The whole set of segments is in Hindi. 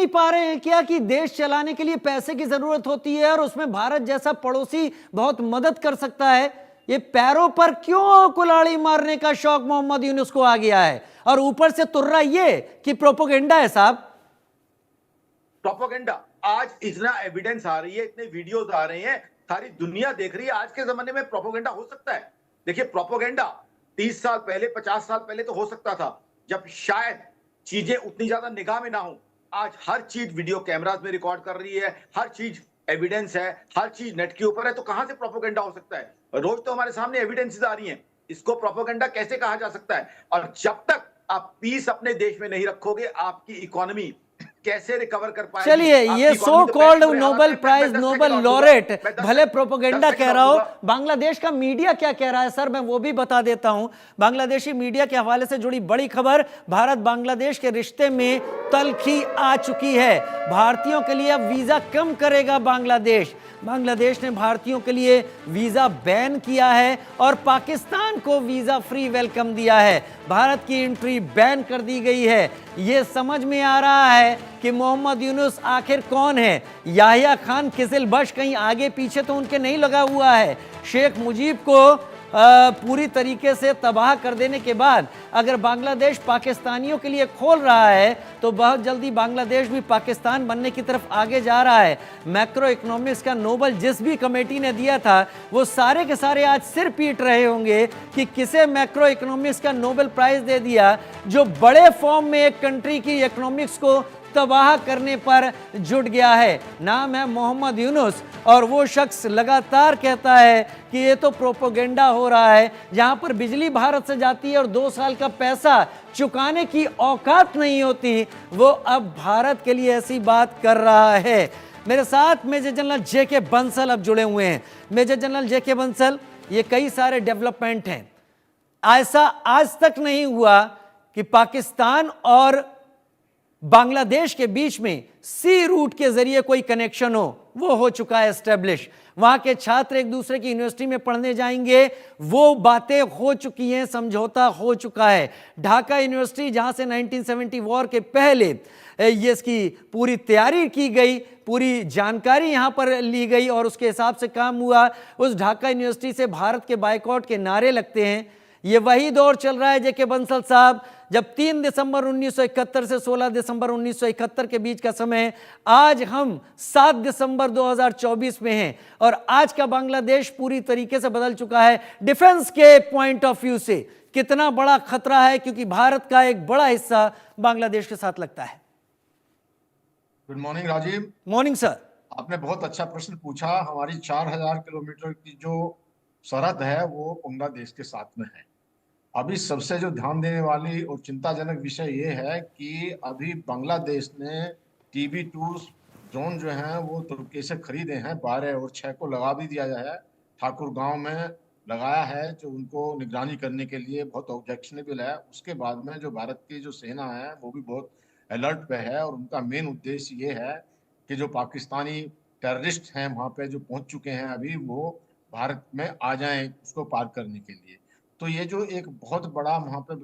पा रहे हैं क्या कि देश चलाने के लिए पैसे की जरूरत होती है और उसमें भारत जैसा पड़ोसी बहुत मदद कर सकता है? ये पैरों पर क्यों कुल्हाड़ी मारने का शौक मोहम्मद यूनुस को आ गया है? और ऊपर से तुर्रा ये कि प्रोपोगेंडा है साहब। प्रोपोगेंडा, आज इतना एविडेंस आ रही है, इतने वीडियोस आ रहे हैं, सारी दुनिया देख रही है। आज के जमाने में प्रोपोगेंडा हो सकता है? देखिए, प्रोपोगेंडा 30 साल पहले, 50 साल पहले तो हो सकता था, जब शायद चीजें उतनी ज्यादा निगाह में ना हो। आज हर चीज वीडियो कैमरास में रिकॉर्ड कर रही है, हर चीज एविडेंस है, हर चीज नेट के ऊपर है, तो कहां से प्रोपोगेंडा हो सकता है? रोज तो हमारे सामने एविडेंसेस आ रही हैं, इसको प्रोपोगेंडा कैसे कहा जा सकता है? और जब तक आप पीस अपने देश में नहीं रखोगे, आपकी इकोनॉमी कैसे रिकवर कर पाएगी? चलिए, ये so called Nobel prize, Nobel laureate भले प्रोपोगेंडा कह रहा हो, बांग्लादेश का मीडिया क्या कह रहा है सर, मैं वो भी बता देता हूं। बांग्लादेशी मीडिया के हवाले से जुड़ी बड़ी खबर, भारत बांग्लादेश के रिश्ते में तल्खी आ चुकी है। भारतीयों के लिए अब वीजा कम करेगा बांग्लादेश। बांग्लादेश ने भारतीयों के लिए वीजा बैन किया है और पाकिस्तान को वीजा फ्री वेलकम दिया है। भारत की एंट्री बैन कर दी गई है। यह समझ में आ रहा है कि मोहम्मद यूनुस आखिर कौन है। याहिया खान किसिल बश कहीं आगे पीछे तो उनके नहीं लगा हुआ है। शेख मुजीब को पूरी तरीके से तबाह कर देने के बाद अगर बांग्लादेश पाकिस्तानियों के लिए खोल रहा है तो बहुत जल्दी बांग्लादेश भी पाकिस्तान बनने की तरफ आगे जा रहा है। मैक्रो इकोनॉमिक्स का नोबेल जिस भी कमेटी ने दिया था, वो सारे के सारे आज सिर पीट रहे होंगे कि किसे मैक्रो इकोनॉमिक्स का नोबेल प्राइज दे दिया, जो बड़े फॉर्म में एक कंट्री की इकोनॉमिक्स को तबाह करने पर जुट गया है। नाम है मोहम्मद यूनुस और वो शख्स लगातार कहता है कि ये तो प्रोपोगेंडा हो रहा है। जहां पर बिजली भारत से जाती है और 2 साल का पैसा चुकाने की औकात नहीं होती, वो अब भारत के लिए ऐसी बात कर रहा है। मेरे साथ मेजर जनरल जेके बंसल अब जुड़े हुए हैं। मेजर जनरल जेके बंसल, ये कई सारे डेवलपमेंट हैं। ऐसा आज तक नहीं हुआ कि पाकिस्तान और बांग्लादेश के बीच में सी रूट के जरिए कोई कनेक्शन हो चुका है एस्टेब्लिश। वहां के छात्र एक दूसरे की यूनिवर्सिटी में पढ़ने जाएंगे, वो बातें हो चुकी हैं, समझौता हो चुका है। ढाका यूनिवर्सिटी जहां से 1970 वॉर के पहले ये इसकी पूरी तैयारी की गई, पूरी जानकारी यहां पर ली गई और उसके हिसाब से काम हुआ। उस ढाका यूनिवर्सिटी से भारत के बायकॉट के नारे लगते हैं। ये वही दौर चल रहा है जेके बंसल साहब, जब 3 दिसंबर 1971 से 16 दिसंबर 1971 के बीच का समय। आज हम 7 दिसंबर 2024 में हैं और आज का बांग्लादेश पूरी तरीके से बदल चुका है। डिफेंस के पॉइंट ऑफ व्यू से कितना बड़ा खतरा है, क्योंकि भारत का एक बड़ा हिस्सा बांग्लादेश के साथ लगता है। Good morning Rajeev. Morning sir. आपने बहुत अच्छा प्रश्न पूछा। हमारी 4000 किलोमीटर की जो सरहद है वो बांग्लादेश के साथ में है। अभी सबसे जो ध्यान देने वाली और चिंताजनक विषय ये है कि अभी बांग्लादेश ने TB2 ड्रोन जो हैं वो तुर्की से खरीदे हैं। 12 और 6 को लगा भी दिया है, ठाकुर गांव में लगाया है, जो उनको निगरानी करने के लिए बहुत ऑब्जेक्शनेबल है। उसके बाद में जो भारत की जो सेना है वो भी बहुत अलर्ट पे है और उनका मेन उद्देश्य ये है कि जो पाकिस्तानी टेररिस्ट हैं वहाँ पे जो पहुंच चुके हैं अभी, वो भारत में आ जाएं उसको पार करने के लिए। तो ये जो एक बहुत बड़ा वहाँ पे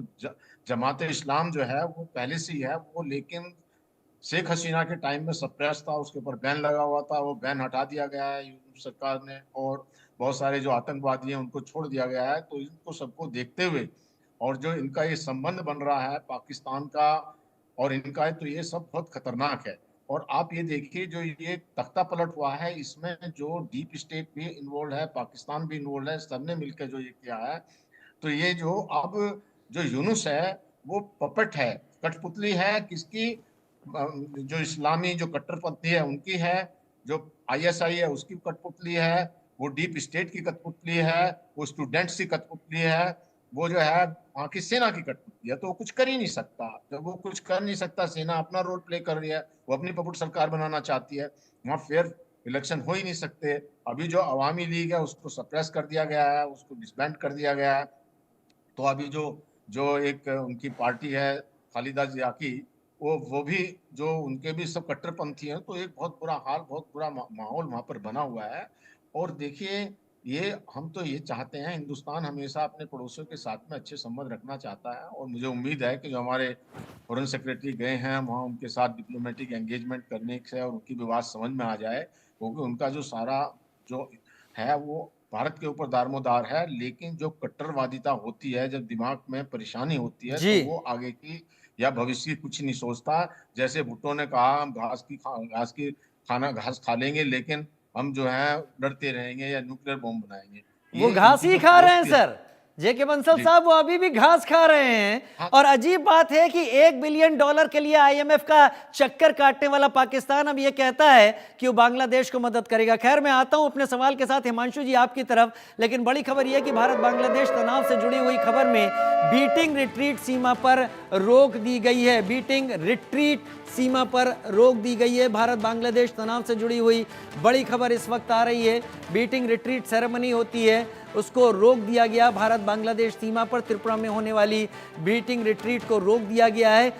जमात इस्लाम जो है वो पहले से ही है वो, लेकिन शेख हसीना के टाइम में सप्रेस था, उसके ऊपर बैन लगा हुआ था, वो बैन हटा दिया गया है सरकार ने, और बहुत सारे जो आतंकवादी हैं उनको छोड़ दिया गया है। तो इनको सबको देखते हुए और जो इनका ये संबंध बन रहा है पाकिस्तान का और इनका है, तो ये सब बहुत खतरनाक है। और आप ये देखिए जो ये तख्ता पलट हुआ है, इसमें जो डीप स्टेट भी इन्वॉल्व है, पाकिस्तान भी इन्वॉल्व है, सबने मिलकर जो ये किया है। तो ये जो अब जो यूनुस है वो पपेट है, कठपुतली है किसकी? जो इस्लामी जो कट्टरपंथी है उनकी है, जो ISI है उसकी कठपुतली है, वो डीप स्टेट की कठपुतली है, वो स्टूडेंट्स की कठपुतली है, वो जो है वहाँ की सेना की कठपुतली है। तो वो कुछ कर ही नहीं सकता। जब वो कुछ कर नहीं सकता, सेना अपना रोल प्ले कर रही है, वो अपनी पपुट सरकार बनाना चाहती है, वहाँ फेयर इलेक्शन हो ही नहीं सकते। अभी जो अवामी लीग है उसको सप्रेस कर दिया गया है, उसको डिसबैंड कर दिया गया है। तो अभी जो जो एक उनकी पार्टी है खालिदा जिया की, वो भी जो उनके भी सब कट्टरपंथी हैं। तो एक बहुत बुरा हाल, बहुत बुरा माहौल वहां पर बना हुआ है। और देखिए ये हम तो ये चाहते हैं, हिंदुस्तान हमेशा अपने पड़ोसियों के साथ में अच्छे संबंध रखना चाहता है, और मुझे उम्मीद है कि जो हमारे फॉरेन सेक्रेटरी गए हैं वहाँ उनके साथ डिप्लोमेटिक एंगेजमेंट करने से और उनकी भी बात समझ में आ जाए, क्योंकि उनका जो सारा जो है वो भारत के ऊपर दारोमदार है, लेकिन जो कट्टरवादिता होती है, जब दिमाग में परेशानी होती है जी। तो वो आगे की या भविष्य की कुछ नहीं सोचता। जैसे भुट्टो ने कहा, हम घास खा लेंगे, लेकिन हम जो है लड़ते रहेंगे या न्यूक्लियर बॉम्ब बनाएंगे। वो ये घास इनकी ही जो खा रहे हैं फिलॉसफी है। सर। जेके बंसल जी। साहब वो अभी भी घास खा रहे हैं। हाँ। और अजीब बात है कि $1 बिलियन के लिए आईएमएफ का चक्कर काटने वाला पाकिस्तान अब ये कहता है कि वो बांग्लादेश को मदद करेगा। खैर, मैं आता हूं अपने सवाल के साथ हिमांशु जी आपकी तरफ, लेकिन बड़ी खबर यह कि भारत बांग्लादेश तनाव से जुड़ी हुई खबर में बीटिंग रिट्रीट सीमा पर रोक दी गई है। बीटिंग रिट्रीट सीमा पर रोक दी गई है। भारत बांग्लादेश तनाव से जुड़ी हुई बड़ी खबर इस वक्त आ रही है। बीटिंग रिट्रीट सेरेमनी होती है, उसको रोक दिया गया। भारत बांग्लादेश सीमा पर त्रिपुरा में होने वाली बीटिंग रिट्रीट को रोक दिया गया है।